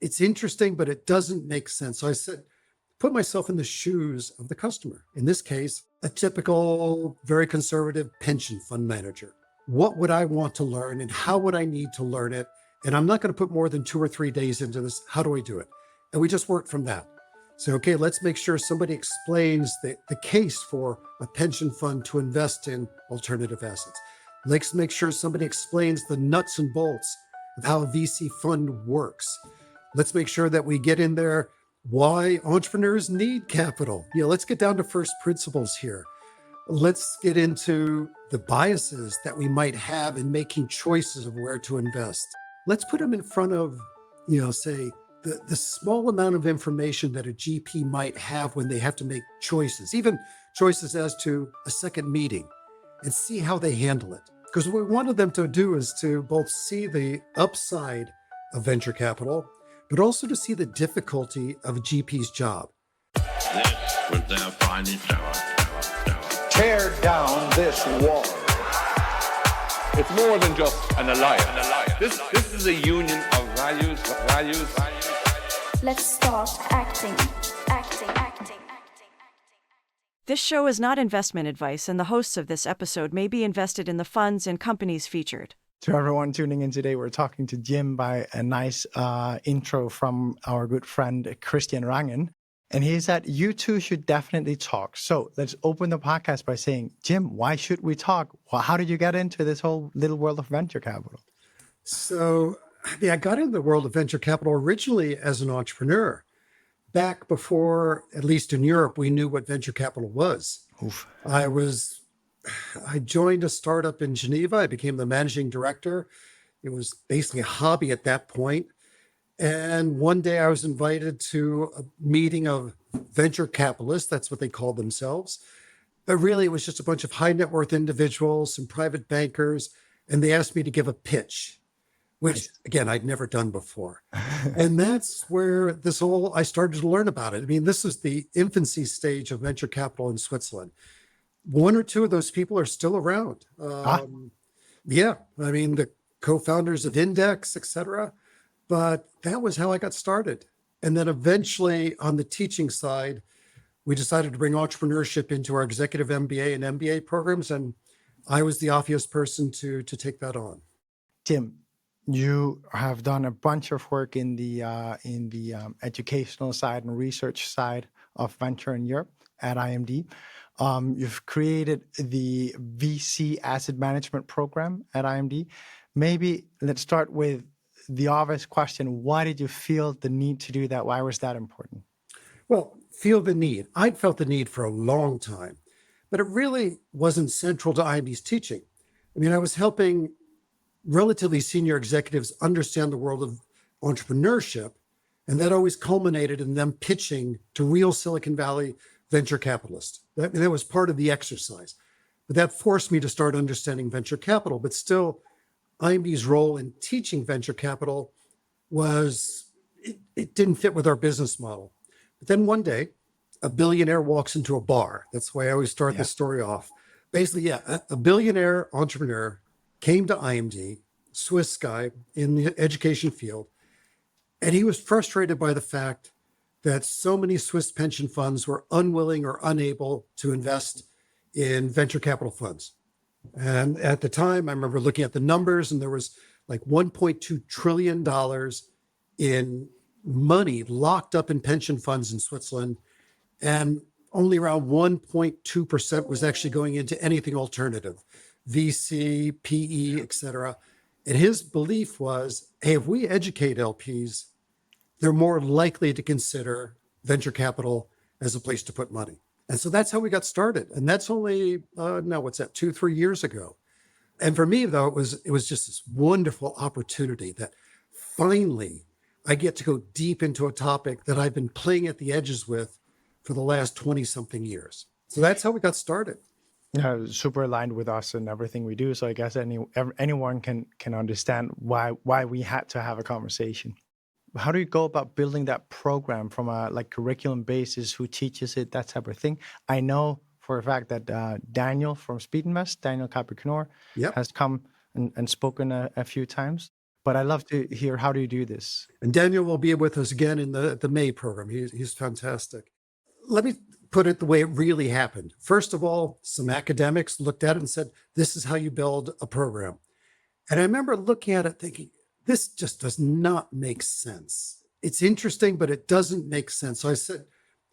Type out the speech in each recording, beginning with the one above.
it's interesting, but it doesn't make sense. So I said, put myself in the shoes of the customer. In this case, a typical, very conservative pension fund manager. What would I want to learn and how would I need to learn it? And I'm not going to put more than 2 or 3 days into this. How do I do it? And we just worked from that. So, okay, let's make sure somebody explains the case for a pension fund to invest in alternative assets. Let's make sure somebody explains the nuts and bolts of how a VC fund works. Let's make sure that we get in there why entrepreneurs need capital. Let's get down to first principles here. Let's get into the biases that we might have in making choices of where to invest. Let's put them in front of, say, the small amount of information that a GP might have when they have to make choices, even choices as to a second meeting, and see how they handle it. Because what we wanted them to do is to both see the upside of venture capital, but also to see the difficulty of a GP's job. This was their finest hour. Tear down this wall. It's more than just an alliance. This is a union of values. Let's start acting. This show is not investment advice, and the hosts of this episode may be invested in the funds and companies featured. To everyone tuning in today, we're talking to Jim by a nice intro from our good friend Christian Rangen. And he said, you two should definitely talk. So let's open the podcast by saying, Jim, why should we talk? Well, how did you get into this whole little world of venture capital? So, I got into the world of venture capital originally as an entrepreneur. Back before, at least in Europe, we knew what venture capital was. Oof. I joined a startup in Geneva. I became the managing director. It was basically a hobby at that point. And one day I was invited to a meeting of venture capitalists. That's what they called themselves. But really, it was just a bunch of high net worth individuals, some private bankers, and they asked me to give a pitch, which, again, I'd never done before. And that's where I started to learn about it. I mean, this is the infancy stage of venture capital in Switzerland. One or two of those people are still around. Yeah, I mean, the co-founders of Index, et cetera. But that was how I got started. And then eventually on the teaching side, we decided to bring entrepreneurship into our executive MBA and MBA programs. And I was the obvious person to take that on. Tim, you have done a bunch of work in the educational side and research side of venture in Europe at IMD. You've created the VC asset management program at IMD. Maybe let's start with the obvious question. Why did you feel the need to do that? Why was that important? Well, feel the need. I'd felt the need for a long time, but it really wasn't central to IMD's teaching. I mean, I was helping relatively senior executives understand the world of entrepreneurship, and that always culminated in them pitching to real Silicon Valley venture capitalists. That was part of the exercise. But that forced me to start understanding venture capital. But still, IMD's role in teaching venture capital it didn't fit with our business model. But then one day, a billionaire walks into a bar. That's the way I always start the story off. Basically, a billionaire entrepreneur came to IMD, Swiss guy in the education field, and he was frustrated by the fact that so many Swiss pension funds were unwilling or unable to invest in venture capital funds. And at the time, I remember looking at the numbers, and there was like $1.2 trillion in money locked up in pension funds in Switzerland. And only around 1.2% was actually going into anything alternative, VC, PE, et cetera. And his belief was, hey, if we educate LPs, they're more likely to consider venture capital as a place to put money. And so that's how we got started. And that's only, 2-3 years ago. And for me, though, it was just this wonderful opportunity that finally I get to go deep into a topic that I've been playing at the edges with for the last 20-something years. So that's how we got started. Yeah, super aligned with us and everything we do. So I guess anyone can understand why we had to have a conversation. How do you go about building that program from a curriculum basis? Who teaches it? That type of thing. I know for a fact that Daniel from Speed Invest, Daniel Capricorn, has come and spoken a few times. But I'd love to hear, how do you do this? And Daniel will be with us again in the May program. He's fantastic. Let me put it the way it really happened. First of all, some academics looked at it and said, this is how you build a program. And I remember looking at it thinking, this just does not make sense. It's interesting, but it doesn't make sense. So I said,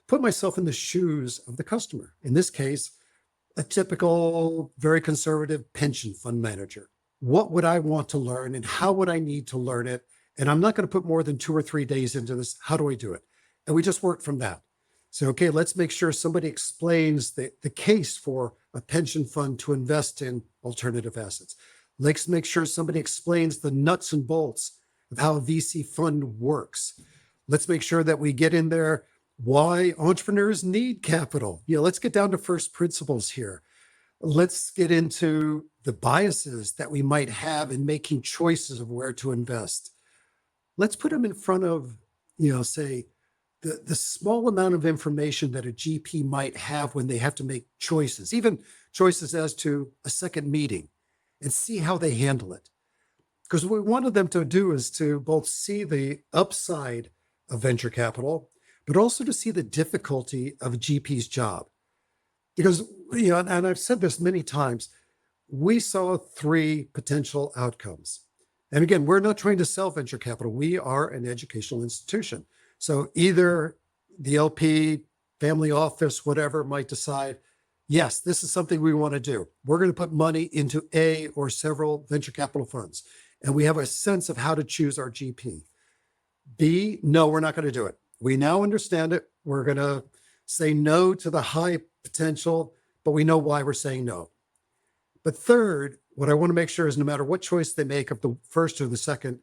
put myself in the shoes of the customer. In this case, a typical, very conservative pension fund manager. What would I want to learn and how would I need to learn it? And I'm not going to put more than 2 or 3 days into this. How do I do it? And we just worked from that. So, okay, let's make sure somebody explains the case for a pension fund to invest in alternative assets. Let's make sure somebody explains the nuts and bolts of how a VC fund works. Let's make sure that we get in there why entrepreneurs need capital. Let's get down to first principles here. Let's get into the biases that we might have in making choices of where to invest. Let's put them in front of, say, the small amount of information that a GP might have when they have to make choices, even choices as to a second meeting, and see how they handle it. Because what we wanted them to do is to both see the upside of venture capital, but also to see the difficulty of a GP's job. Because, and I've said this many times, we saw 3 potential outcomes. And again, we're not trying to sell venture capital. We are an educational institution. So either the LP, family office, whatever, might decide, yes, this is something we want to do. We're going to put money into a or several venture capital funds. And we have a sense of how to choose our GP. B, no, we're not going to do it. We now understand it. We're going to say no to the high potential, but we know why we're saying no. But third, what I want to make sure is no matter what choice they make of the first or the second,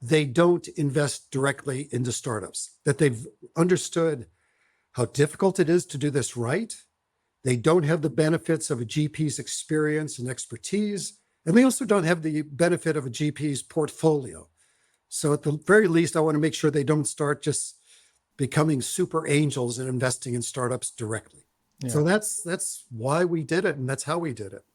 they don't invest directly into startups, that they've understood how difficult it is to do this right. They don't have the benefits of a GP's experience and expertise, and they also don't have the benefit of a GP's portfolio. So at the very least, I want to make sure they don't start just becoming super angels and investing in startups directly. Yeah. So that's why we did it, and that's how we did it.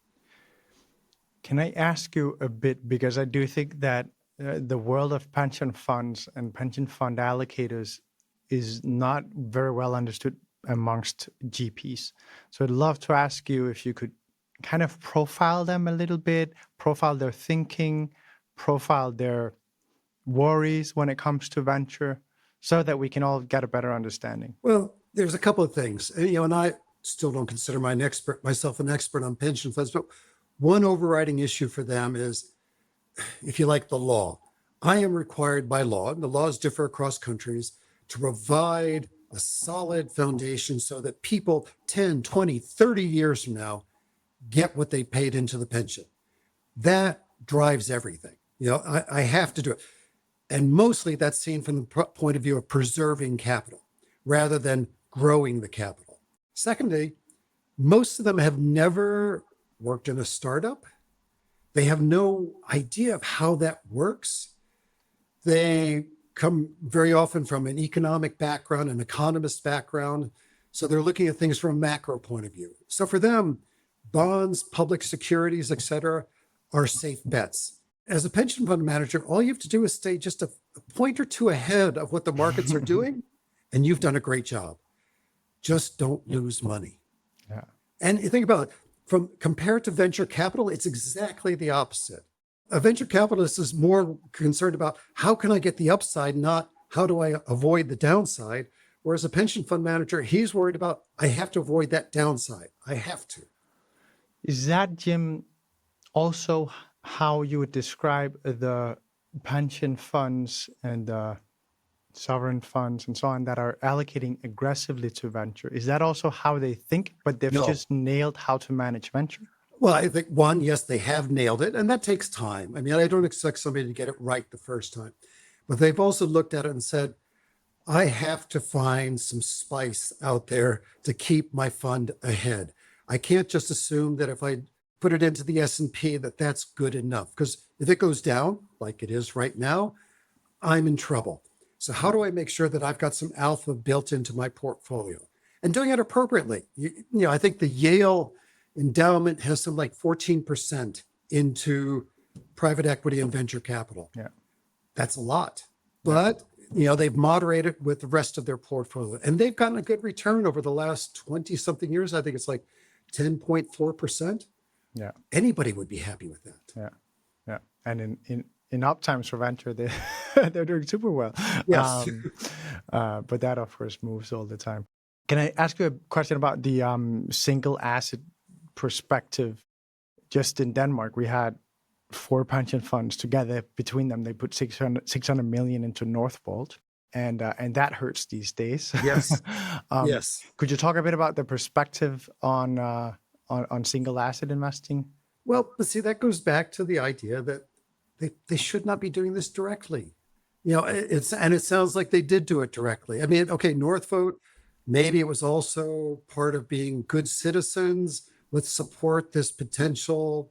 Can I ask you a bit, because I do think that the world of pension funds and pension fund allocators is not very well understood amongst GPs. So I'd love to ask you if you could kind of profile them a little bit, profile their thinking, profile their worries when it comes to venture, so that we can all get a better understanding. Well, there's a couple of things, and I still don't consider myself an expert on pension funds, but one overriding issue for them is, if you like, the law. I am required by law, and the laws differ across countries, to provide a solid foundation so that people 10, 20, 30 years from now get what they paid into the pension. That drives everything. I have to do it. And mostly that's seen from the point of view of preserving capital rather than growing the capital. Secondly, most of them have never worked in a startup. They have no idea of how that works. They come very often from an economic background, an economist background. So they're looking at things from a macro point of view. So for them, bonds, public securities, et cetera, are safe bets. As a pension fund manager, all you have to do is stay just a point or two ahead of what the markets are doing, and you've done a great job. Just don't lose money. Yeah. And you think about it, compared to venture capital, it's exactly the opposite. A venture capitalist is more concerned about how can I get the upside, not how do I avoid the downside. Whereas a pension fund manager, he's worried about, I have to avoid that downside. I have to. Is that, Jim, also how you would describe the pension funds and the sovereign funds and so on that are allocating aggressively to venture? Is that also how they think, but they've just nailed how to manage venture? Well, I think one, yes, they have nailed it, and that takes time. I mean, I don't expect somebody to get it right the first time, but they've also looked at it and said, I have to find some spice out there to keep my fund ahead. I can't just assume that if I put it into the S&P that that's good enough, because if it goes down like it is right now, I'm in trouble. So how do I make sure that I've got some alpha built into my portfolio and doing it appropriately? I think the Yale endowment has some like 14% into private equity and venture capital. Yeah. That's a lot. But, they've moderated with the rest of their portfolio. And they've gotten a good return over the last 20 something years. I think it's like 10.4%. Yeah. Anybody would be happy with that. Yeah. Yeah. And in up times for venture, they're doing super well. Yes. But that, of course, moves all the time. Can I ask you a question about the single asset perspective? Just in Denmark, we had 4 pension funds together. Between them, they put 600 million into Northvolt, and that hurts these days. Yes. Yes. Could you talk a bit about the perspective on single asset investing? Well, but see, that goes back to the idea that they should not be doing this directly. It sounds like they did do it directly. I mean, okay, Northvolt, maybe it was also part of being good citizens. Let's support this potential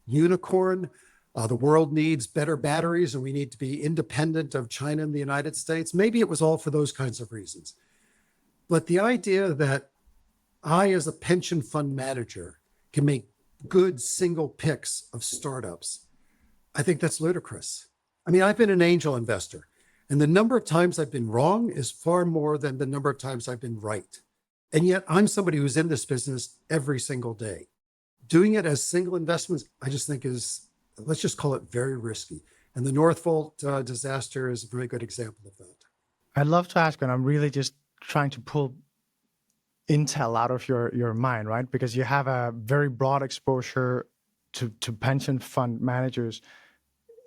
unicorn. The world needs better batteries and we need to be independent of China and the United States. Maybe it was all for those kinds of reasons. But the idea that I, as a pension fund manager, can make good single picks of startups, I think that's ludicrous. I mean, I've been an angel investor, and the number of times I've been wrong is far more than the number of times I've been right. And yet I'm somebody who's in this business every single day. Doing it as single investments, I just think is, let's just call it very risky. And the Northvolt disaster is a very good example of that. I'd love to ask, and I'm really just trying to pull intel out of your mind, right? Because you have a very broad exposure to pension fund managers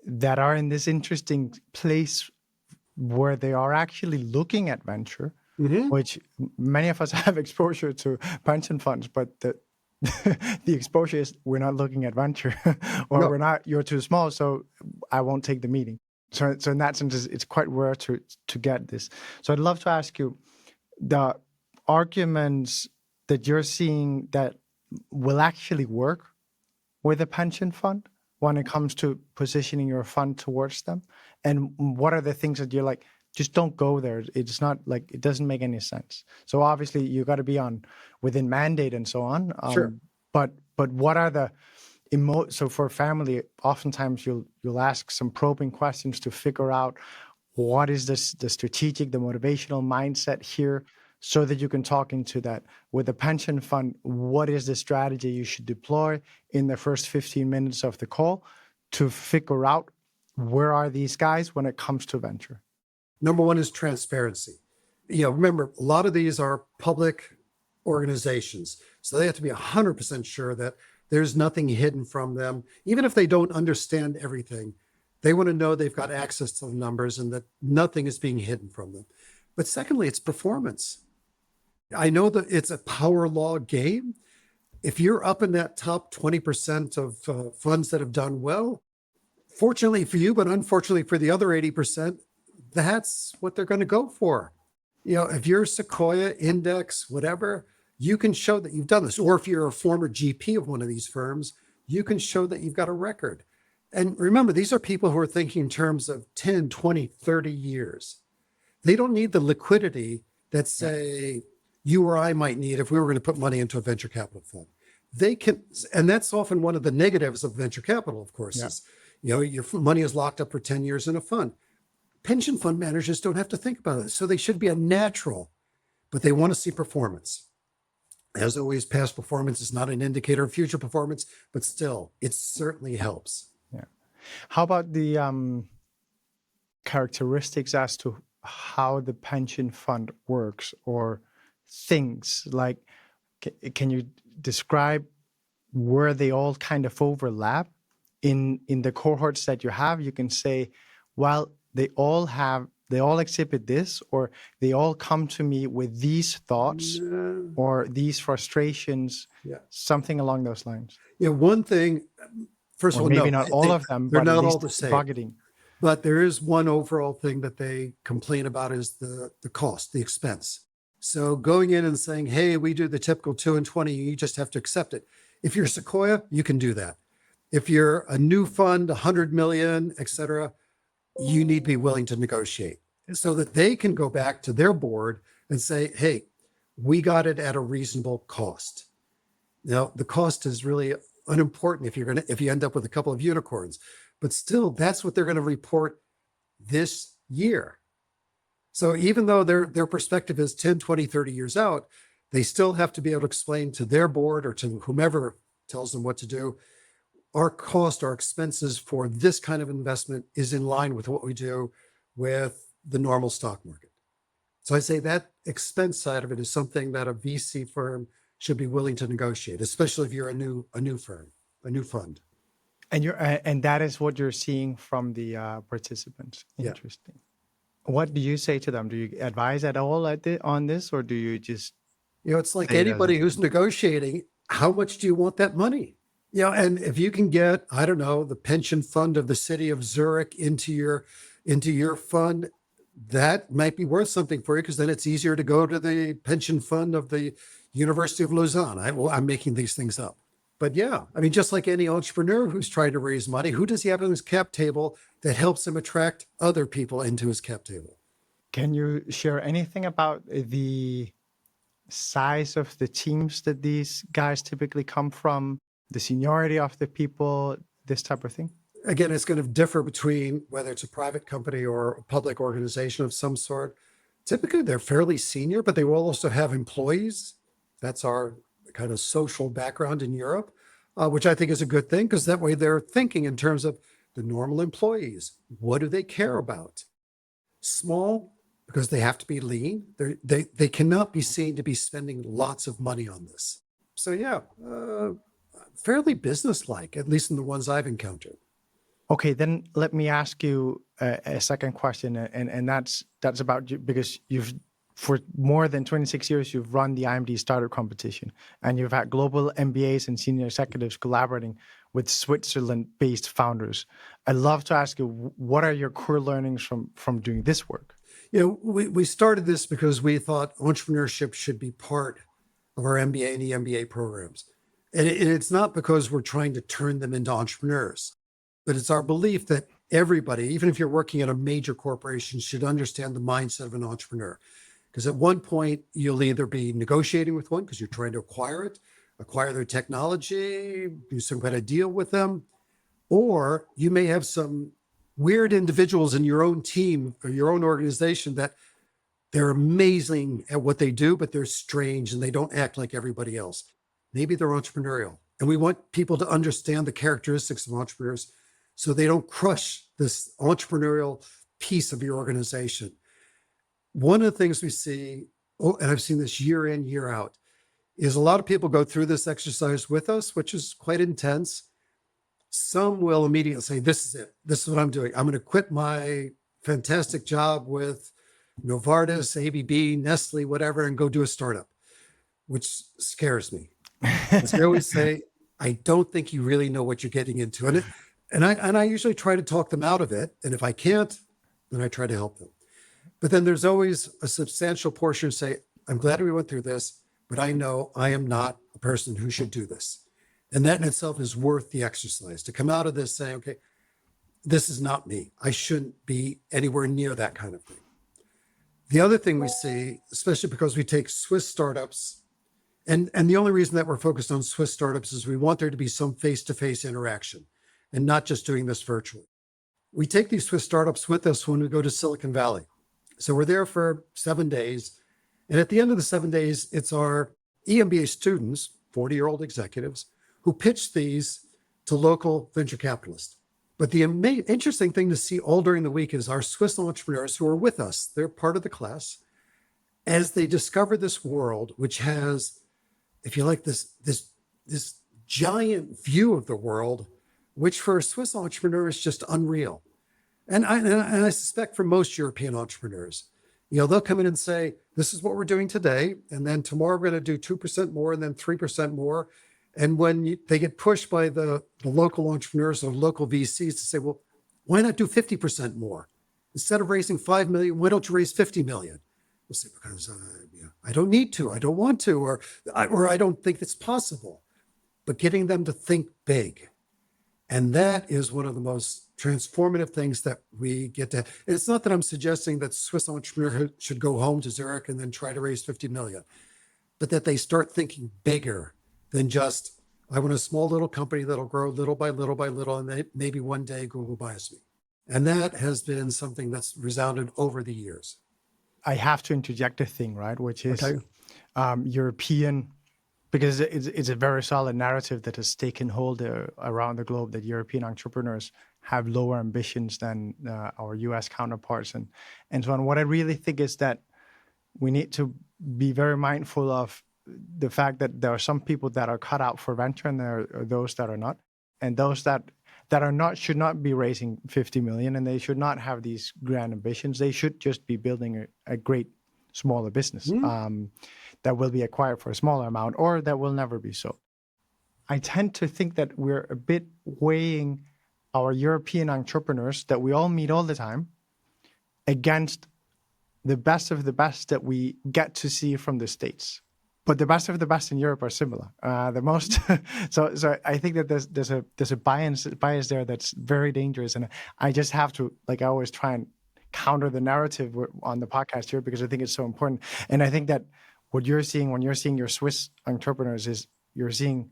that are in this interesting place where they are actually looking at venture, which many of us have exposure to pension funds, but the exposure is we're not looking at venture or No. you're too small, so I won't take the meeting. So in that sense, it's quite rare to get this. So I'd love to ask you the arguments that you're seeing that will actually work with a pension fund when it comes to positioning your fund towards them, and what are the things that you're like, just don't go there. It's not like, it doesn't make any sense. So obviously you got to be within mandate and so on. Sure. But what are the so for family, oftentimes you'll ask some probing questions to figure out what is the strategic, the motivational mindset here, so that you can talk into that. With a pension fund, what is the strategy you should deploy in the first 15 minutes of the call to figure out where are these guys when it comes to venture? Number one is transparency. Remember, a lot of these are public organizations, so they have to be 100% sure that there's nothing hidden from them. Even if they don't understand everything, they want to know they've got access to the numbers and that nothing is being hidden from them. But secondly, it's performance. I know that it's a power law game. If you're up in that top 20% of funds that have done well, fortunately for you, but unfortunately for the other 80%, that's what they're going to go for. If you're Sequoia, Index, whatever, you can show that you've done this. Or if you're a former GP of one of these firms, you can show that you've got a record. And remember, these are people who are thinking in terms of 10, 20, 30 years. They don't need the liquidity that, say, you or I might need if we were going to put money into a venture capital fund. They can, and that's often one of the negatives of venture capital, of course, is, your money is locked up for 10 years in a fund. Pension fund managers don't have to think about it. So they should be a natural, but they want to see performance. As always, past performance is not an indicator of future performance, but still, it certainly helps. Yeah. How about the characteristics as to how the pension fund works, or things like, can you describe where they all kind of overlap in the cohorts that you have? You can say, well, they all exhibit this, or they all come to me with these thoughts or these frustrations, something along those lines. One thing, first or of all, maybe not all of them, they're but not at all least the same. bucketing. But there is one overall thing that they complain about is the cost, the expense. So going in and saying, hey, we do the typical 2 and 20, you just have to accept it. If you're Sequoia, you can do that. If you're a new fund, 100 million, et cetera, you need to be willing to negotiate so that they can go back to their board and say, hey, we got it at a reasonable cost. Now, the cost is really unimportant if you end up with a couple of unicorns, but still, that's what they're going to report this year. So even though their perspective is 10, 20, 30 years out, they still have to be able to explain to their board or to whomever tells them what to do, our cost, our expenses for this kind of investment is in line with what we do with the normal stock market. So I say that expense side of it is something that a VC firm should be willing to negotiate, especially if you're a new firm, a new fund. And that is what you're seeing from the participants. Yeah. Interesting. What do you say to them? Do you advise at all on this, or do you just? It's like Say it as anybody it who's negotiating, how much do you want that money? And if you can get, I don't know, the pension fund of the city of Zurich into your fund, that might be worth something for you, because then it's easier to go to the pension fund of the University of Lausanne. I'm making these things up. But yeah, I mean, just like any entrepreneur who's trying to raise money, who does he have on his cap table that helps him attract other people into his cap table? Can you share anything about the size of the teams that these guys typically come from, the seniority of the people, this type of thing? Again, it's going to differ between whether it's a private company or a public organization of some sort. Typically, they're fairly senior, but they will also have employees. That's our kind of social background in Europe, which I think is a good thing, because that way they're thinking in terms of the normal employees. What do they care about? Small, because they have to be lean. They cannot be seen to be spending lots of money on this. So yeah, fairly businesslike, at least in the ones I've encountered. Okay, then let me ask you a second question, and that's about you, because for more than 26 years, you've run the IMD Starter Competition, and you've had global MBAs and senior executives collaborating with Switzerland-based founders. I'd love to ask you, what are your core learnings from doing this work? We started this because we thought entrepreneurship should be part of our MBA and EMBA programs. And it's not because we're trying to turn them into entrepreneurs, but it's our belief that everybody, even if you're working at a major corporation, should understand the mindset of an entrepreneur. Because at one point, you'll either be negotiating with one because you're trying to acquire their technology, do some kind of deal with them, or you may have some weird individuals in your own team or your own organization that they're amazing at what they do, but they're strange and they don't act like everybody else. Maybe they're entrepreneurial. And we want people to understand the characteristics of entrepreneurs so they don't crush this entrepreneurial piece of your organization. One of the things we see, and I've seen this year in, year out, is a lot of people go through this exercise with us, which is quite intense. Some will immediately say, this is it. This is what I'm doing. I'm going to quit my fantastic job with Novartis, ABB, Nestle, whatever, and go do a startup, which scares me. As I always say, I don't think you really know what you're getting into. And I usually try to talk them out of it. And if I can't, then I try to help them. But then there's always a substantial portion say, I'm glad we went through this, but I know I am not a person who should do this. And that in itself is worth the exercise, to come out of this saying, okay, this is not me. I shouldn't be anywhere near that kind of thing. The other thing we see, especially because we take Swiss startups, and the only reason that we're focused on Swiss startups is we want there to be some face-to-face interaction and not just doing this virtually. We take these Swiss startups with us when we go to Silicon Valley. So we're there for 7 days. And at the end of the 7 days, it's our EMBA students, 40-year-old executives, who pitch these to local venture capitalists. But the interesting thing to see all during the week is our Swiss entrepreneurs who are with us, they're part of the class, as they discover this world, which has, if you like, this giant view of the world, which for a Swiss entrepreneur is just unreal. And I suspect for most European entrepreneurs, they'll come in and say, this is what we're doing today. And then tomorrow we're going to do 2% more and then 3% more. And when they get pushed by the local entrepreneurs or local VCs to say, well, why not do 50% more? Instead of raising 5 million, why don't you raise 50 million? We'll say, because I don't need to, I don't want to, or I don't think it's possible. But getting them to think big. And that is one of the most transformative things that we get to. It's not that I'm suggesting that Swiss entrepreneurs should go home to Zurich and then try to raise 50 million, but that they start thinking bigger than just, I want a small little company that'll grow little by little by little, and maybe one day Google buys me. And that has been something that's resounded over the years. I have to interject a thing, right, which is Okay. European, because it's a very solid narrative that has taken hold around the globe that European entrepreneurs have lower ambitions than our U.S. counterparts and so on. What I really think is that we need to be very mindful of the fact that there are some people that are cut out for venture and there are those that are not. And those that are not should not be raising 50 million, and they should not have these grand ambitions. They should just be building a great smaller business that will be acquired for a smaller amount or that will never be sold. I tend to think that we're a bit weighing our European entrepreneurs that we all meet all the time against the best of the best that we get to see from the States. But the best of the best in Europe are similar. The most, so I think that there's a bias there that's very dangerous, and I just have to, like, I always try and counter the narrative on the podcast here because I think it's so important. And I think that what you're seeing when you're seeing your Swiss entrepreneurs is you're seeing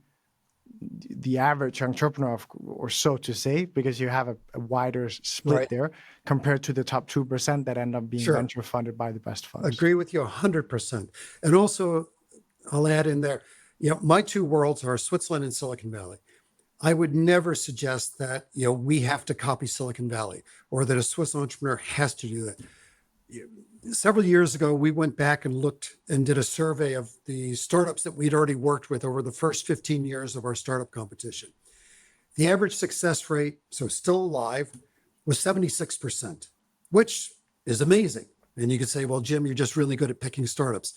the average entrepreneur, or so to say, because you have a wider split there compared to the top 2% that end up being venture funded by the best funds. Agree with you 100%. And also, I'll add in there, my two worlds are Switzerland and Silicon Valley. I would never suggest that, we have to copy Silicon Valley or that a Swiss entrepreneur has to do that. Several years ago, we went back and looked and did a survey of the startups that we'd already worked with over the first 15 years of our startup competition. The average success rate, so still alive, was 76%, which is amazing. And you could say, well, Jim, you're just really good at picking startups.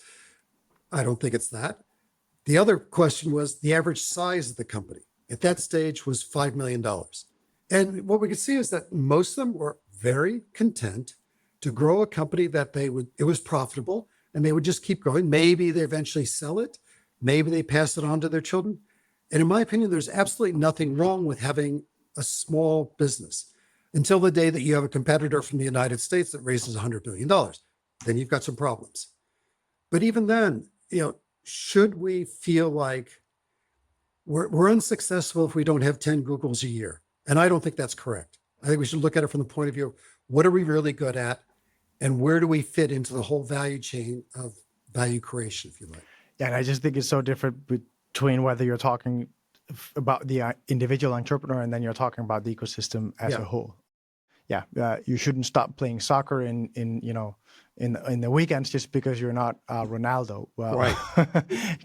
I don't think it's that. The other question was the average size of the company at that stage was $5 million. And what we could see is that most of them were very content to grow a company that it was profitable and they would just keep growing. Maybe they eventually sell it. Maybe they pass it on to their children. And in my opinion, there's absolutely nothing wrong with having a small business until the day that you have a competitor from the United States that raises $100 billion. Then you've got some problems. But even then, should we feel like we're unsuccessful if we don't have 10 Googles a year? And I don't think that's correct. I think we should look at it from the point of view, what are we really good at? And where do we fit into the whole value chain of value creation, if you like? Yeah, and I just think it's so different between whether you're talking about the individual entrepreneur and then you're talking about the ecosystem as a whole. Yeah, you shouldn't stop playing soccer in the weekends just because you're not Ronaldo. Well, right.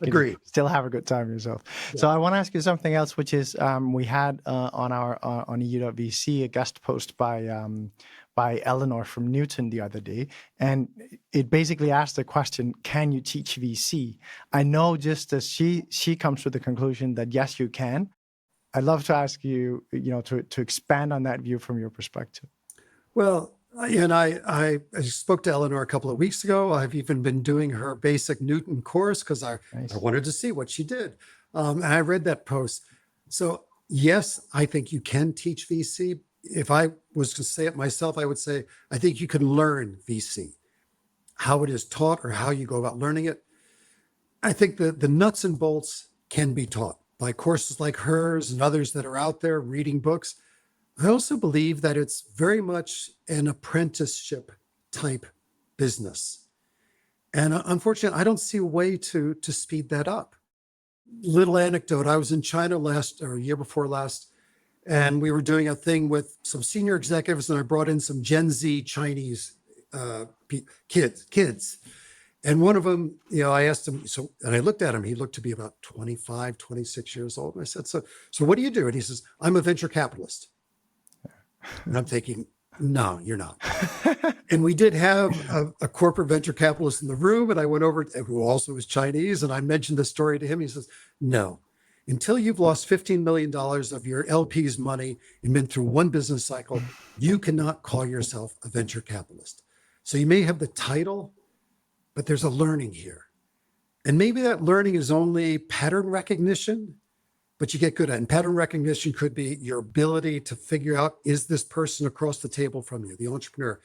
Agree. Still have a good time yourself. Yeah. So I want to ask you something else, which is we had on EU.VC a guest post by Eleanor from Newton the other day, and it basically asked the question, can you teach VC? I know just as she comes to the conclusion that yes, you can. I'd love to ask you, to expand on that view from your perspective. Well, and I spoke to Eleanor a couple of weeks ago. I've even been doing her basic Newton course because I wanted to see what she did. And I read that post. So yes, I think you can teach VC. If I was to say it myself, I would say, I think you can learn VC, how it is taught or how you go about learning it. I think that the nuts and bolts can be taught by courses like hers and others that are out there reading books. I also believe that it's very much an apprenticeship type business. And unfortunately, I don't see a way to speed that up. Little anecdote, I was in China year before last, and we were doing a thing with some senior executives, and I brought in some Gen Z Chinese kids. And one of them, I asked him, and I looked at him, he looked to be about 25, 26 years old. And I said, so what do you do? And he says, I'm a venture capitalist. And I'm thinking, no, you're not. And we did have a corporate venture capitalist in the room. And I went over, who also was Chinese, and I mentioned the story to him. He says, no, until you've lost $15 million of your LP's money and been through one business cycle, you cannot call yourself a venture capitalist. So you may have the title, but there's a learning here. And maybe that learning is only pattern recognition, but you get good at it. And pattern recognition could be your ability to figure out, is this person across the table from you, the entrepreneur,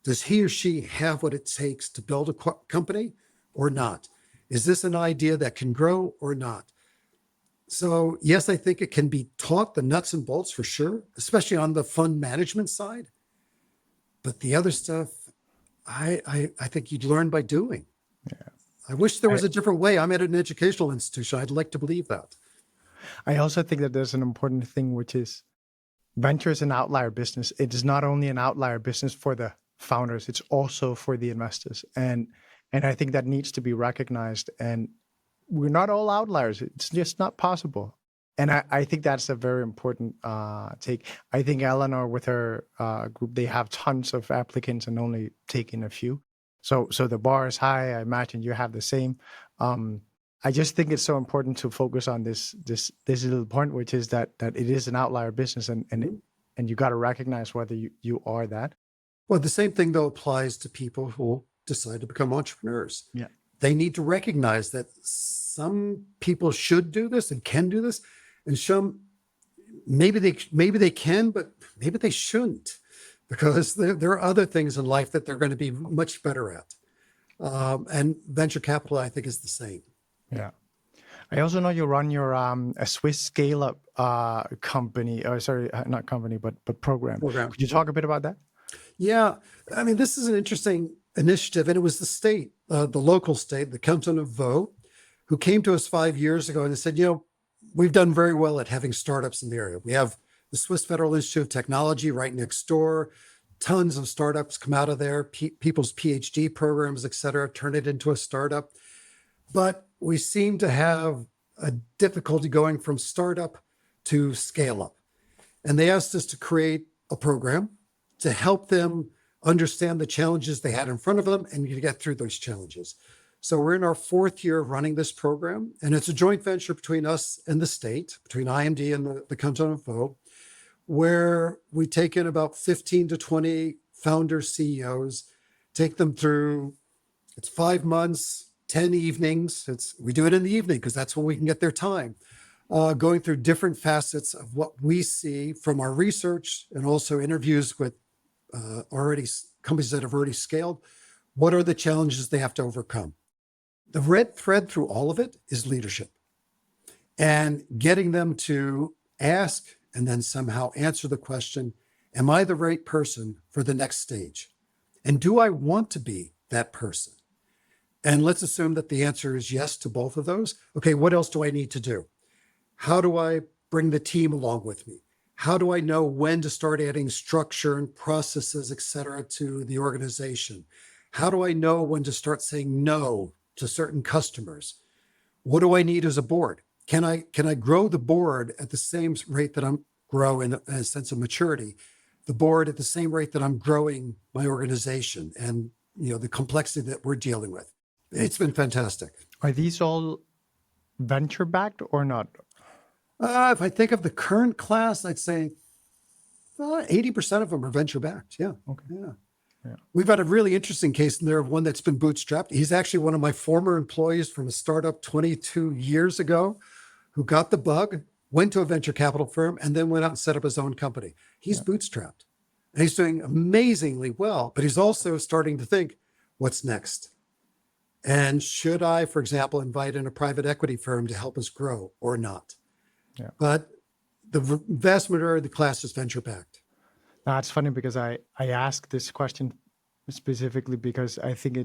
does he or she have what it takes to build a company or not? Is this an idea that can grow or not? So yes, I think it can be taught, the nuts and bolts for sure, especially on the fund management side. But the other stuff, I think you'd learn by doing. I wish there was a different way. I'm at an educational institution. I'd like to believe that. I also think that there's an important thing, which is venture is an outlier business. It is not only an outlier business for the founders, it's also for the investors. And I think that needs to be recognized. And we're not all outliers. It's just not possible. And I think that's a very important take. I think Eleanor with her group, they have tons of applicants and only taking a few. So the bar is high. I imagine you have the same. I just think it's so important to focus on this little point, which is that it is an outlier business, and you got to recognize whether you are that. Well, the same thing though applies to people who decide to become entrepreneurs. Yeah, they need to recognize that some people should do this and can do this, and some maybe they can, but maybe they shouldn't, because there are other things in life that they're going to be much better at. And venture capital, I think, is the same. Yeah. I also know you run your a Swiss scale-up company, or sorry, not company, but program. Could you talk a bit about that? Yeah. I mean, this is an interesting initiative, and it was the state, the local state, the canton of Vaud, who came to us 5 years ago and they said, we've done very well at having startups in the area. We have the Swiss Federal Institute of Technology right next door. Tons of startups come out of there, people's PhD programs, et cetera, turn it into a startup. But we seem to have a difficulty going from startup to scale up. And they asked us to create a program to help them understand the challenges they had in front of them and to get through those challenges. So we're in our 4th year of running this program, and it's a joint venture between us and the state, between IMD and the canton of Vaud, where we take in about 15 to 20 founder CEOs, take them through, it's 5 months, 10 evenings. We do it in the evening because that's when we can get their time, going through different facets of what we see from our research and also interviews with already companies that have already scaled. What are the challenges they have to overcome? The red thread through all of it is leadership, and getting them to ask and then somehow answer the question, am I the right person for the next stage? And do I want to be that person? And let's assume that the answer is yes to both of those. Okay, what else do I need to do? How do I bring the team along with me? How do I know when to start adding structure and processes, et cetera, to the organization? How do I know when to start saying no to certain customers? What do I need as a board? Can I grow the board at the same rate that I'm growing in a sense of maturity, the board at the same rate that I'm growing my organization and the complexity that we're dealing with? It's been fantastic. Are these all venture backed or not? If I think of the current class, I'd say 80% of them are venture backed. Yeah. Okay. Yeah. We've had a really interesting case in there of one that's been bootstrapped. He's actually one of my former employees from a startup 22 years ago who got the bug, went to a venture capital firm, and then went out and set up his own company. He's bootstrapped, and he's doing amazingly well, but he's also starting to think, what's next? And should I, for example, invite in a private equity firm to help us grow or not? Yeah. But the vast majority of the class is venture backed. Now, it's funny because I ask this question specifically because I think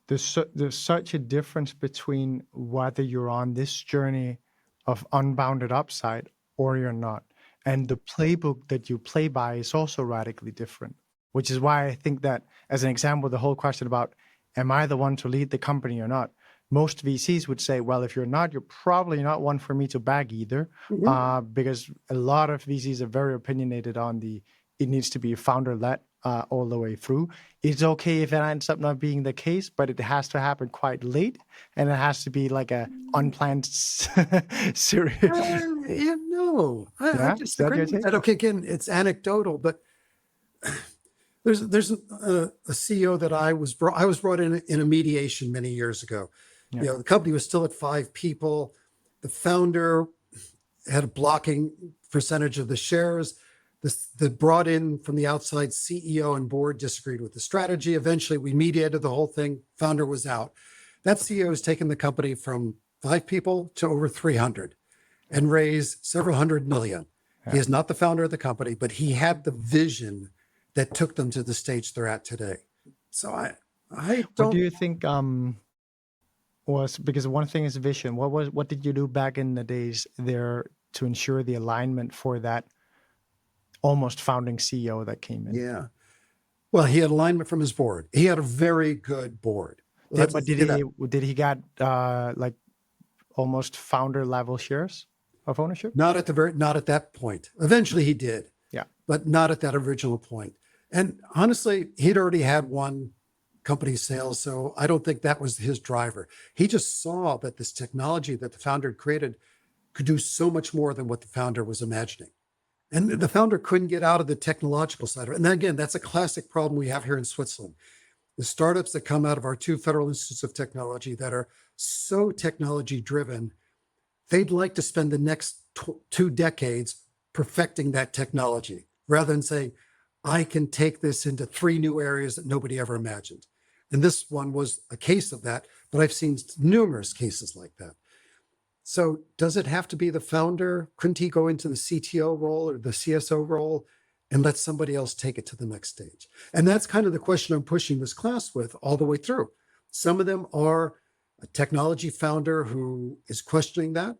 there's such a difference between whether you're on this journey of unbounded upside or you're not. And the playbook that you play by is also radically different, which is why I think that, as an example, the whole question about, am I the one to lead the company or not? Most VCs would say, well, if you're not, you're probably not one for me to bag either, because a lot of VCs are very opinionated on it needs to be founder-led all the way through. It's okay if it ends up not being the case, but it has to happen quite late, and it has to be like a unplanned series. I disagree with that. Okay, again, it's anecdotal, but there's a CEO that I was brought in a mediation many years ago. Yeah. The company was still at 5 people. The founder had a blocking percentage of the shares. The brought in from the outside CEO and board disagreed with the strategy. Eventually, we mediated the whole thing. Founder was out. That CEO has taken the company from 5 people to over 300 and raised several hundred million. Yeah. He is not the founder of the company, but he had the vision that took them to the stage they're at today. So I What don't. do you think was, because one thing is vision. What did you do back in the days there to ensure the alignment for that almost founding CEO that came in? Yeah. Well, he had alignment from his board. He had a very good board. But did he got like almost founder level shares of ownership? Not at that point. Eventually he did. Yeah. But not at that original point. And honestly, he'd already had one company sale, so I don't think that was his driver. He just saw that this technology that the founder had created could do so much more than what the founder was imagining. And the founder couldn't get out of the technological side of it. And then again, that's a classic problem we have here in Switzerland. The startups that come out of our two federal institutes of technology that are so technology driven, they'd like to spend the next 2 decades perfecting that technology rather than saying, I can take this into 3 new areas that nobody ever imagined. And this one was a case of that, but I've seen numerous cases like that. So does it have to be the founder? Couldn't he go into the CTO role or the CSO role and let somebody else take it to the next stage? And that's kind of the question I'm pushing this class with all the way through. Some of them are a technology founder who is questioning that.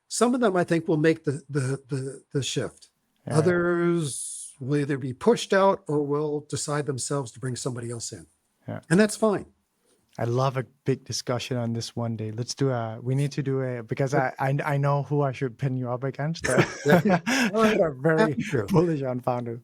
Some of them, I think, will make the shift. Yeah. Others will either be pushed out or will decide themselves to bring somebody else in. Yeah. And that's fine. I love a big discussion on this one day. Let's do we need to do because I know who I should pin you up against. Are very bullish on founders.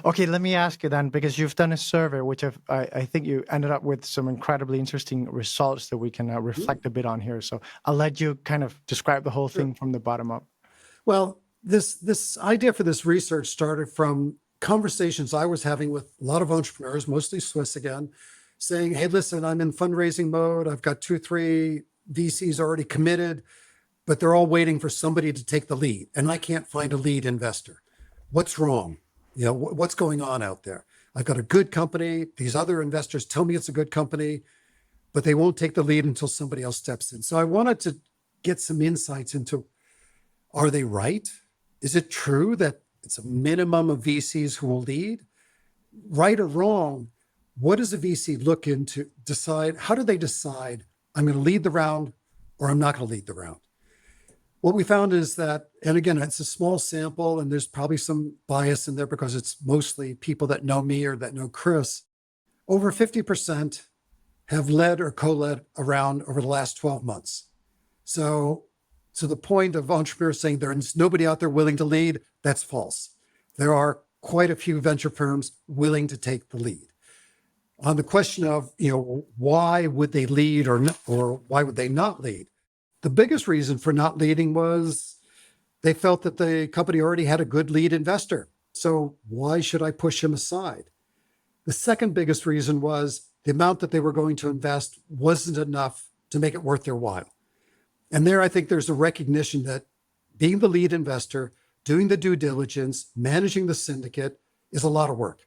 Okay, let me ask you then, because you've done a survey, which I think you ended up with some incredibly interesting results that we can reflect a bit on here. So I'll let you kind of describe the whole thing from the bottom up. Well, this idea for this research started from conversations I was having with a lot of entrepreneurs, mostly Swiss again, saying, hey, listen, I'm in fundraising mode. I've got 2, 3 VCs already committed, but they're all waiting for somebody to take the lead. And I can't find a lead investor. What's wrong? What's going on out there? I've got a good company. These other investors tell me it's a good company, but they won't take the lead until somebody else steps in. So I wanted to get some insights into, are they right? Is it true that it's a minimum of VCs who will lead? Right or wrong? What does a VC look into decide? How do they decide I'm going to lead the round or I'm not going to lead the round? What we found is that, and again, it's a small sample and there's probably some bias in there because it's mostly people that know me or that know Chris. Over 50% have led or co-led a round over the last 12 months. So to the point of entrepreneurs saying there's nobody out there willing to lead, that's false. There are quite a few venture firms willing to take the lead. On the question of, why would they lead or why would they not lead? The biggest reason for not leading was they felt that the company already had a good lead investor. So why should I push him aside? The second biggest reason was the amount that they were going to invest wasn't enough to make it worth their while. And there, I think there's a recognition that being the lead investor, doing the due diligence, managing the syndicate is a lot of work.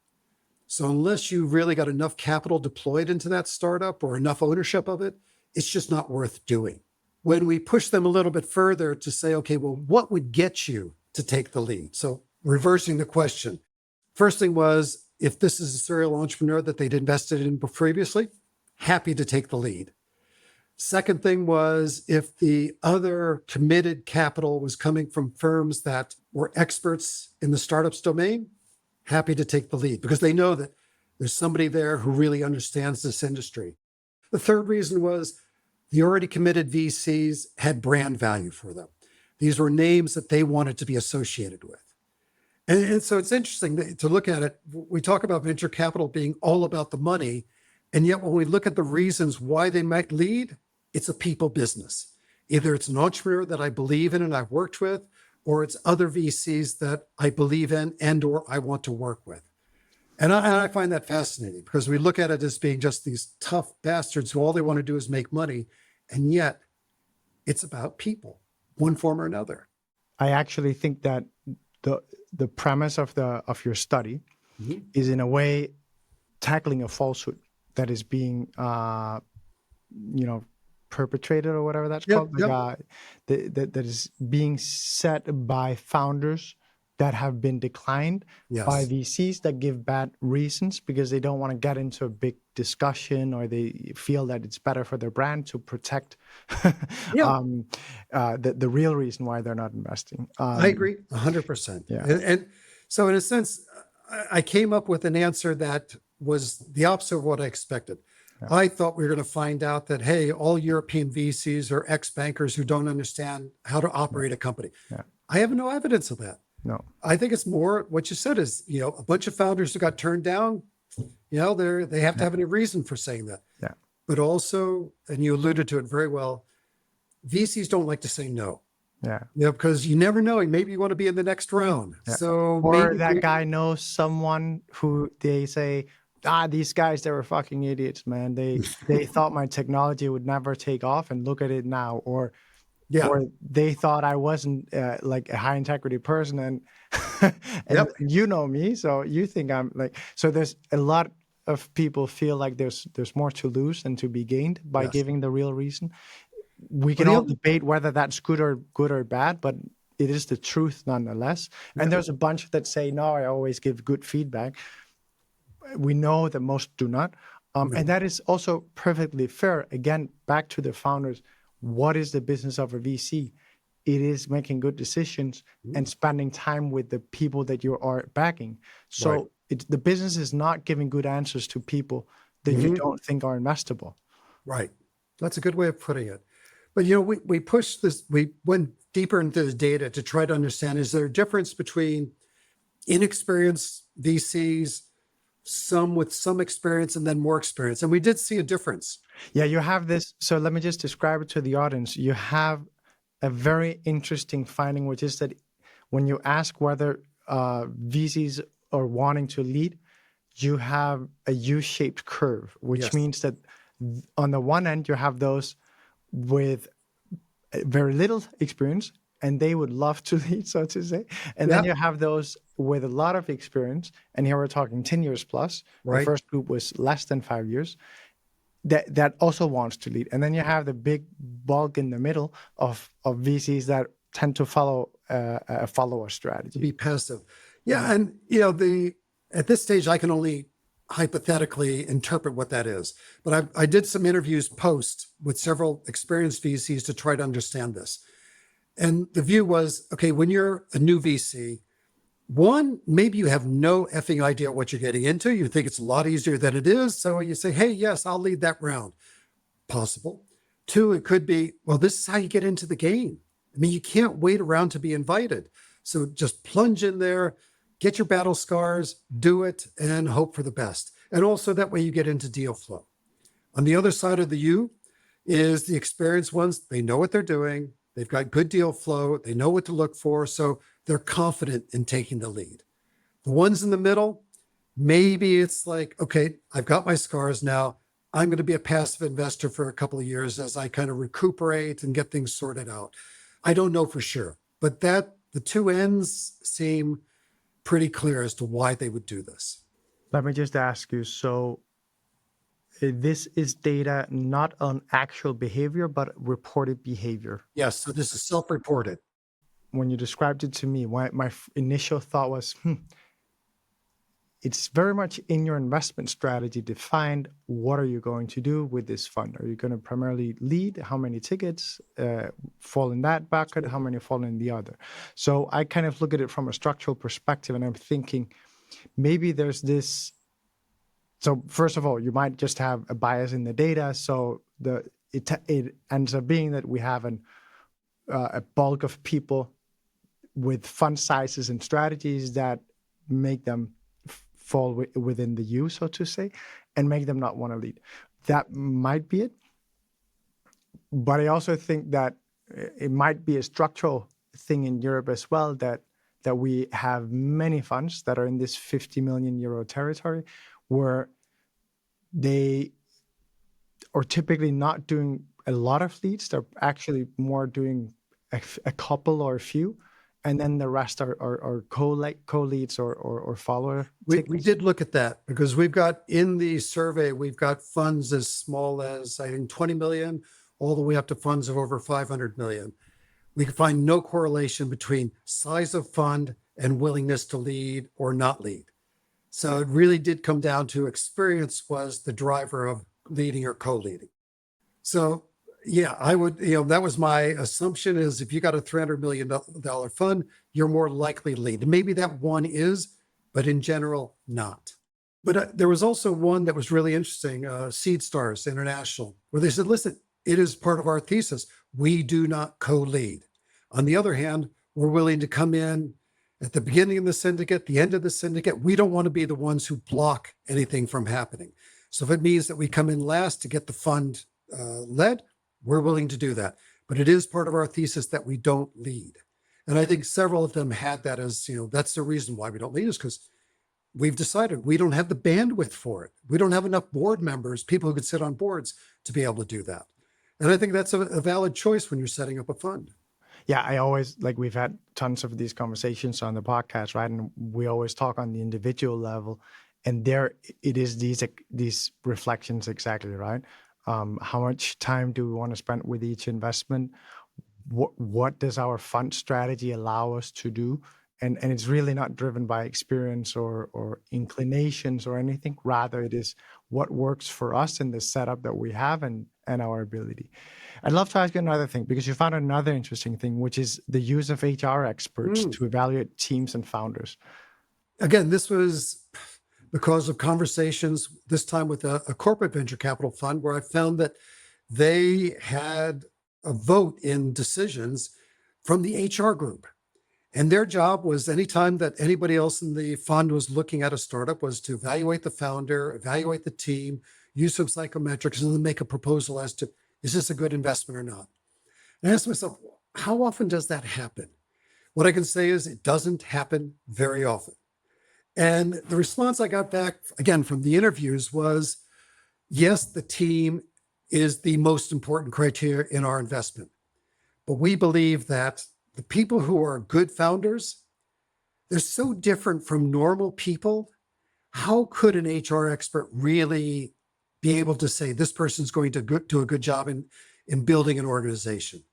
So unless you really got enough capital deployed into that startup or enough ownership of it, it's just not worth doing. When we push them a little bit further to say, okay, well, what would get you to take the lead? So reversing the question. First thing was, if this is a serial entrepreneur that they'd invested in previously, happy to take the lead. Second thing was, if the other committed capital was coming from firms that were experts in the startups domain, happy to take the lead because they know that there's somebody there who really understands this industry. The third reason was the already committed VCs had brand value for them. These were names that they wanted to be associated with. And so it's interesting to look at it. We talk about venture capital being all about the money. And yet when we look at the reasons why they might lead, it's a people business. Either it's an entrepreneur that I believe in and I've worked with, or it's other VCs that I believe in and or I want to work with. And I find that fascinating because we look at it as being just these tough bastards who all they want to do is make money. And yet it's about people, one form or another. I actually think that the premise of your study is in a way tackling a falsehood that is being, perpetrated or whatever that's called. That is being set by founders that have been declined by Yes. VCs that give bad reasons because they don't want to get into a big discussion, or they feel that it's better for their brand to protect Yeah. the real reason why they're not investing. I agree 100%. Yeah. And so in a sense, I came up with an answer that was the opposite of what I expected. I thought we were going to find out that, hey, all European VCs are ex-bankers who don't understand how to operate a company. Yeah. I have no evidence of that. No. I think it's more what you said is, a bunch of founders who got turned down, they have to have any reason for saying that. Yeah. But also, and you alluded to it very well, VCs don't like to say no. Yeah. Because you never know. Maybe you want to be in the next round. Yeah. So Or maybe that guy knows someone who they say, these guys, they were fucking idiots, man. They thought my technology would never take off, and look at it now. Or they thought I wasn't like a high integrity person, and you know me, so you think I'm like. So there's a lot of people feel like there's more to lose than to be gained by giving the real reason. We can all debate whether that's good or bad, but it is the truth nonetheless. And there's a bunch that say, no, I always give good feedback. We know that most do not. And that is also perfectly fair. Again, back to the founders, what is the business of a VC? It is making good decisions and spending time with the people that you are backing. So the business is not giving good answers to people that you don't think are investable. Right. That's a good way of putting it. But, we pushed this, we went deeper into the data to try to understand, is there a difference between inexperienced VCs, some with some experience, and then more experience? And we did see a difference. Yeah, you have this. So let me just describe it to the audience. You have a very interesting finding, which is that when you ask whether VCs are wanting to lead, you have a U-shaped curve, which means that on the one end, you have those with very little experience, and they would love to lead, so to say. And then you have those with a lot of experience, and here we're talking 10 years plus. The first group was less than 5 years. That also wants to lead. And then you have the big bulk in the middle of VCs that tend to follow a follower strategy. Be passive. Yeah. And, at this stage, I can only hypothetically interpret what that is. But I did some interviews post with several experienced VCs to try to understand this. And the view was, okay, when you're a new VC, one, maybe you have no effing idea what you're getting into. You think it's a lot easier than it is. So you say, hey, yes, I'll lead that round. Possible. Two, it could be, well, this is how you get into the game. I mean, you can't wait around to be invited. So just plunge in there, get your battle scars, do it, and hope for the best. And also that way you get into deal flow. On the other side of the U is the experienced ones. They know what they're doing. They've got good deal flow. They know what to look for. So they're confident in taking the lead. The ones in the middle, maybe it's like, okay, I've got my scars now. I'm going to be a passive investor for a couple of years as I kind of recuperate and get things sorted out. I don't know for sure, but the two ends seem pretty clear as to why they would do this. Let me just ask you, so this is data not on actual behavior, but reported behavior. Yes, so this is self-reported. When you described it to me, my initial thought was, it's very much in your investment strategy defined. What are you going to do with this fund? Are you going to primarily lead? How many tickets fall in that bucket? How many fall in the other? So I kind of look at it from a structural perspective, and I'm thinking maybe there's this. So first of all, you might just have a bias in the data. So it ends up being that we have a bulk of people with fund sizes and strategies that make them fall within the U, so to say, and make them not want to lead. That might be it. But I also think that it might be a structural thing in Europe as well, that we have many funds that are in this 50 million euro territory where they are typically not doing a lot of leads. They're actually more doing a couple or a few. And then the rest are co-leads or follower. We did look at that because we've got in the survey, we've got funds as small as, I think, 20 million, all the way up to funds of over 500 million. We could find no correlation between size of fund and willingness to lead or not lead. So it really did come down to experience was the driver of leading or co-leading. So yeah, I would, that was my assumption is if you got a $300 million fund, you're more likely to lead. Maybe that one is, but in general, not. But there was also one that was really interesting, Seed Stars International, where they said, listen, it is part of our thesis. We do not co-lead. On the other hand, we're willing to come in at the beginning of the syndicate, the end of the syndicate. We don't want to be the ones who block anything from happening. So if it means that we come in last to get the fund led, we're willing to do that. But it is part of our thesis that we don't lead. And I think several of them had that as, that's the reason why we don't lead is because we've decided we don't have the bandwidth for it. We don't have enough board members, people who could sit on boards to be able to do that. And I think that's a valid choice when you're setting up a fund. Yeah, I always, we've had tons of these conversations on the podcast, right? And we always talk on the individual level. And there it is these reflections exactly, right? How much time do we want to spend with each investment? What does our fund strategy allow us to do? And it's really not driven by experience or inclinations or anything. Rather, it is what works for us in the setup that we have and our ability. I'd love to ask you another thing, because you found another interesting thing, which is the use of HR experts to evaluate teams and founders. Again, this was because of conversations, this time with a corporate venture capital fund, where I found that they had a vote in decisions from the HR group. And their job was anytime that anybody else in the fund was looking at a startup was to evaluate the founder, evaluate the team, use some psychometrics, and then make a proposal as to, is this a good investment or not? And I asked myself, how often does that happen? What I can say is it doesn't happen very often. And the response I got back, again, from the interviews was, yes, the team is the most important criteria in our investment. But we believe that the people who are good founders, they're so different from normal people. How could an HR expert really be able to say this person's going to do a good job in building an organization?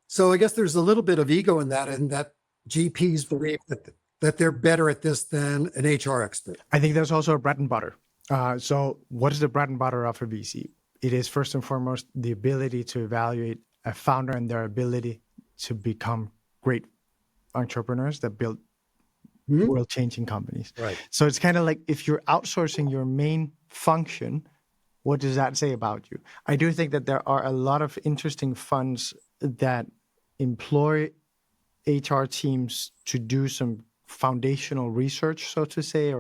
So I guess there's a little bit of ego in that, and that GPs believe that they're better at this than an HR expert. I think there's also a bread and butter. So what is the bread and butter of a VC? It is first and foremost the ability to evaluate a founder and their ability to become great entrepreneurs that build world-changing companies. Right. So it's kind of like if you're outsourcing your main function, what does that say about you? I do think that there are a lot of interesting funds that employ HR teams to do some foundational research, so to say,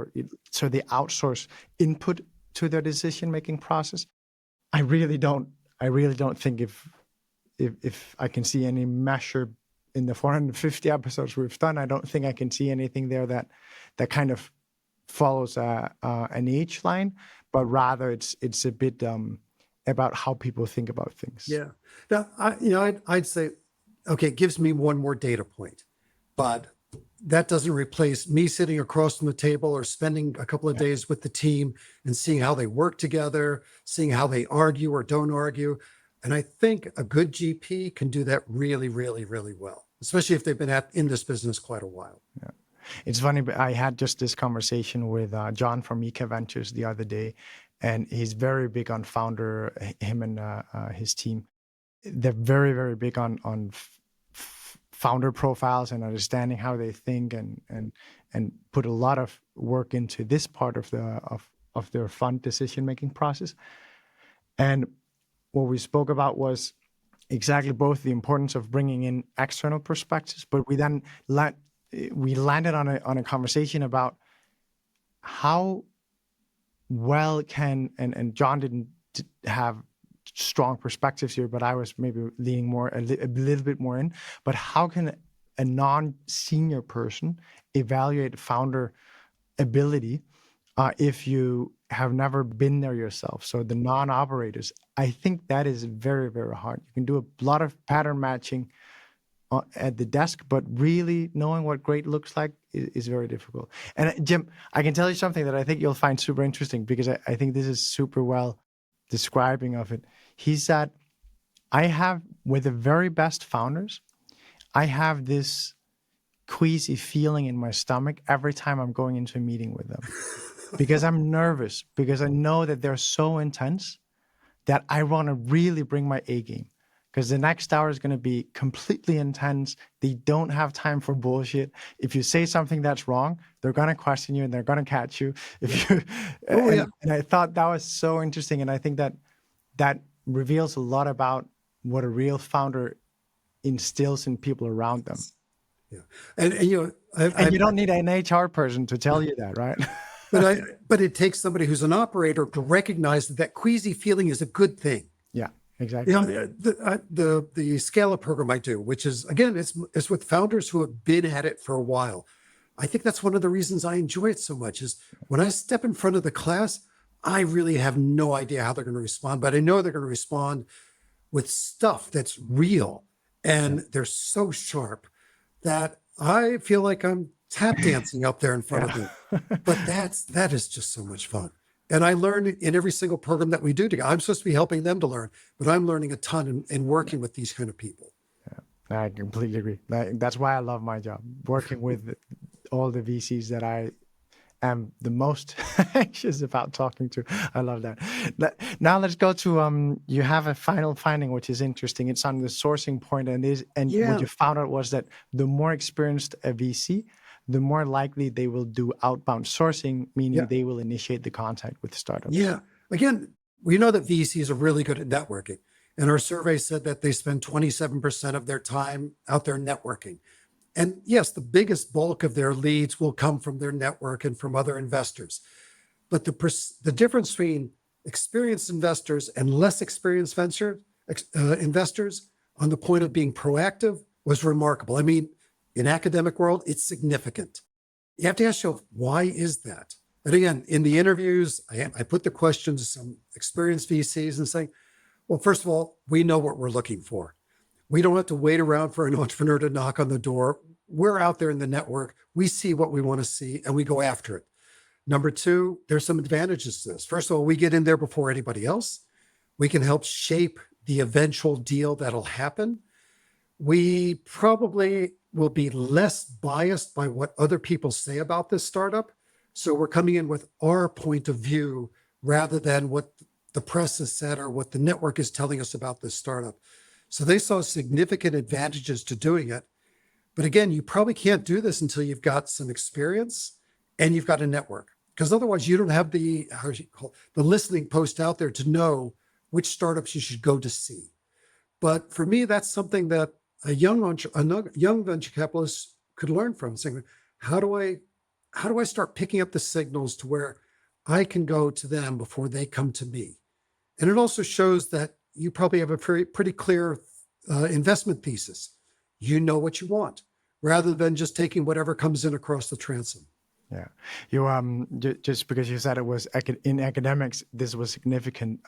so they outsource input to their decision-making process. I really don't think if I can see any measure in the 450 episodes we've done, I don't think I can see anything there that kind of follows an age line, but rather it's a bit about how people think about things. Yeah. Now, I'd say, okay, it gives me one more data point, but that doesn't replace me sitting across from the table or spending a couple of days with the team and seeing how they work together, seeing how they argue or don't argue. And I think a good GP can do that really, really, really well, especially if they've been in this business quite a while. Yeah. It's funny, but I had just this conversation with John from Eka Ventures the other day, and he's very big on founder, him and his team. They're very, very big on founder profiles and understanding how they think and put a lot of work into this part of their fund decision-making process. And what we spoke about was exactly both the importance of bringing in external perspectives, but we then landed on a conversation about how well can, and John didn't have strong perspectives here, but I was maybe leaning a little bit more in, but how can a non-senior person evaluate founder ability if you have never been there yourself? So the non-operators, I think that is very, very hard. You can do a lot of pattern matching at the desk, but really knowing what great looks like is very difficult. And Jim, I can tell you something that I think you'll find super interesting, because I think this is super well describing of it. He said, I have, with the very best founders, I have this queasy feeling in my stomach every time I'm going into a meeting with them because I'm nervous, because I know that they're so intense that I want to really bring my A game. Because the next hour is going to be completely intense. They don't have time for bullshit. If you say something that's wrong, they're going to question you and they're going to catch you. If you, and I thought that was so interesting. And I think that reveals a lot about what a real founder instills in people around them. Yeah. And you know, And you don't need an HR person to tell you that, right? but it takes somebody who's an operator to recognize that queasy feeling is a good thing. Yeah, exactly. You know, the scale-up program I do, which is, again, it's with founders who have been at it for a while. I think that's one of the reasons I enjoy it so much is when I step in front of the class, I really have no idea how they're going to respond, but I know they're going to respond with stuff that's real. And they're so sharp that I feel like I'm tap dancing up there in front of them. But that is just so much fun. And I learn in every single program that we do together. I'm supposed to be helping them to learn, but I'm learning a ton in working with these kind of people. Yeah, I completely agree. That's why I love my job, working with all the VCs that I am the most anxious about talking to. I love that. Now let's go to you have a final finding which is interesting. It's on the sourcing point, and what you found out was that the more experienced a VC, the more likely they will do outbound sourcing, meaning they will initiate the contact with startups. Yeah. Again, we know that VCs are really good at networking. And our survey said that they spend 27% of their time out there networking. And yes, the biggest bulk of their leads will come from their network and from other investors. But the difference between experienced investors and less experienced investors on the point of being proactive was remarkable. I mean, in academic world, it's significant. You have to ask yourself, why is that? And again, in the interviews, I put the questions to some experienced VCs and say, well, first of all, we know what we're looking for. We don't have to wait around for an entrepreneur to knock on the door. We're out there in the network. We see what we want to see and we go after it. Number two, there's some advantages to this. First of all, we get in there before anybody else. We can help shape the eventual deal that'll happen. We probably will be less biased by what other people say about this startup. So we're coming in with our point of view rather than what the press has said or what the network is telling us about this startup. So they saw significant advantages to doing it. But again, you probably can't do this until you've got some experience and you've got a network, because otherwise you don't have the listening post out there to know which startups you should go to see. But for me, that's something that a young venture capitalist could learn from, saying, how do I start picking up the signals to where I can go to them before they come to me? And it also shows that you probably have a pretty clear investment thesis. You know what you want, rather than just taking whatever comes in across the transom. Yeah, you just because you said it was in academics, this was significant.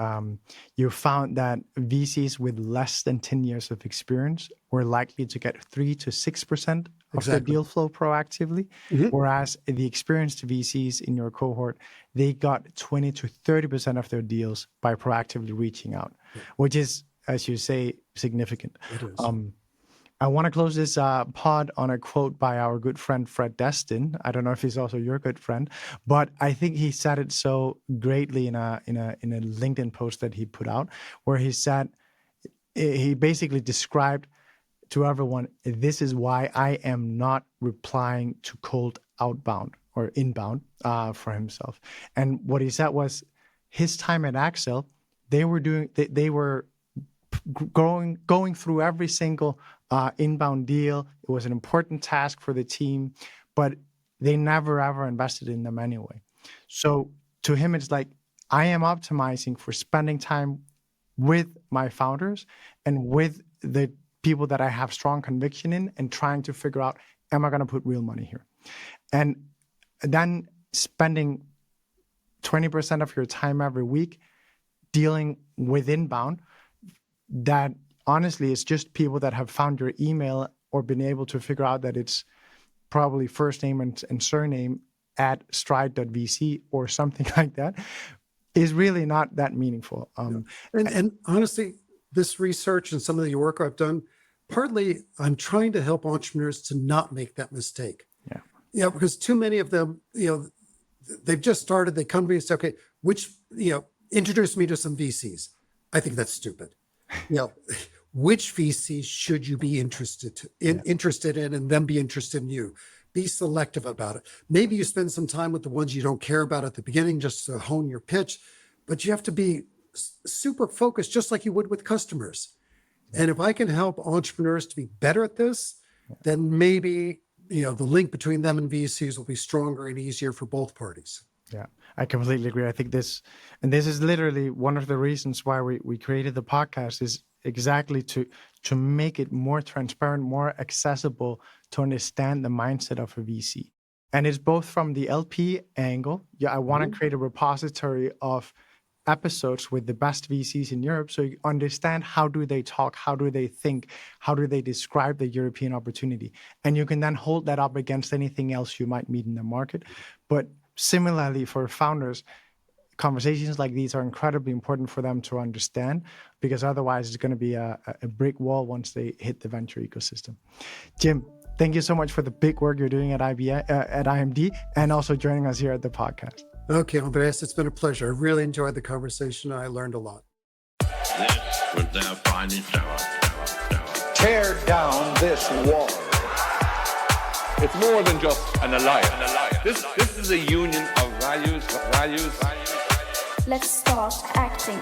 You found that VCs with less than 10 years of experience were likely to get 3 to 6% of their deal flow proactively, whereas the experienced VCs in your cohort, they got 20 to 30% of their deals by proactively reaching out, which is, as you say, significant. It is. I want to close this pod on a quote by our good friend Fred Destin. I don't know if he's also your good friend, but I think he said it so greatly in a LinkedIn post that he put out, where he said, he basically described to everyone, this is why I am not replying to cold outbound or inbound for himself. And what he said was, his time at Axel, they were going through every single inbound deal. It was an important task for the team, but they never ever invested in them anyway. So to him, it's like, I am optimizing for spending time with my founders and with the people that I have strong conviction in, and trying to figure out, am I going to put real money here? And then spending 20% of your time every week dealing with inbound, that honestly is just people that have found your email or been able to figure out that it's probably first name and surname at stride.vc or something like that, is really not that meaningful. And honestly, this research and some of the work I've done, partly I'm trying to help entrepreneurs to not make that mistake. Yeah. Yeah, because too many of them, they've just started, they come to me and say, okay, introduce me to some VCs. I think that's stupid. Which VCs should you be interested in and them be interested in you? Be selective about it. Maybe you spend some time with the ones you don't care about at the beginning just to hone your pitch, but you have to be super focused just like you would with customers. And if I can help entrepreneurs to be better at this, then maybe the link between them and VCs will be stronger and easier for both parties. Yeah, I completely agree. I think this is literally one of the reasons why we created the podcast, is exactly to make it more transparent, more accessible, to understand the mindset of a VC. And it's both from the LP angle. Yeah, I want to create a repository of episodes with the best VCs in Europe, so you understand how do they talk, how do they think, how do they describe the European opportunity. And you can then hold that up against anything else you might meet in the market. But similarly, for founders, conversations like these are incredibly important for them to understand, because otherwise it's going to be a brick wall once they hit the venture ecosystem. Jim, thank you so much for the big work you're doing at IMD, and also joining us here at the podcast. Okay, Andreas, it's been a pleasure. I really enjoyed the conversation. I learned a lot. This was their finest hour. Tear down this wall. It's more than just an alliance. This is a union of values. Let's start acting.